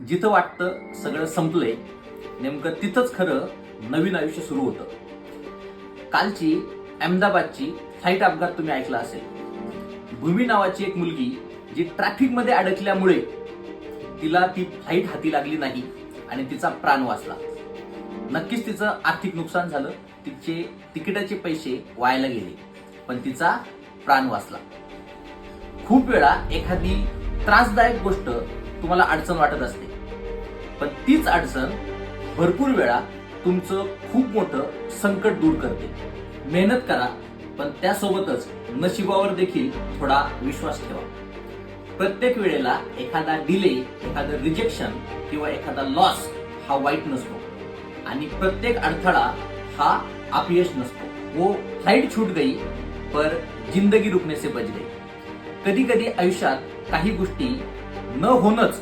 जिथं वाटतं सगळं संपलंय नेमकं तिथंच खरं नवीन आयुष्य सुरू होतं। कालची अहमदाबादची फ्लाईट अपघात तुम्ही ऐकला असेल। भूमी नावाची एक मुलगी जी ट्रॅफिक मध्ये अडकल्यामुळे तिला ती फ्लाईट हाती लागली नाही आणि तिचा प्राण वाचला। नक्कीच तिचं आर्थिक नुकसान झालं, तिचे तिकिटाचे पैसे वायाला गेले, पण तिचा प्राण वाचला। खूप वेळा एखादी त्रासदायक गोष्ट तुम्हाला अडचण वाटत असते, पण तीच अडचण भरपूर वेळा तुमचं खूप मोठं संकट दूर करते। मेहनत करा, पण त्यासोबतच नशिबावर देखील थोडा विश्वास ठेवा। प्रत्येक वेळेला एखादा डिले, एखादं रिजेक्शन किंवा एखादा लॉस हा वाईट नसतो आणि प्रत्येक अडथळा हा अपयश नसतो। वो फ्लाइट छूट गई पर जिंदगी रुकने से बच गई। कधी कधी आयुष्यात काही गोष्टी न होणंच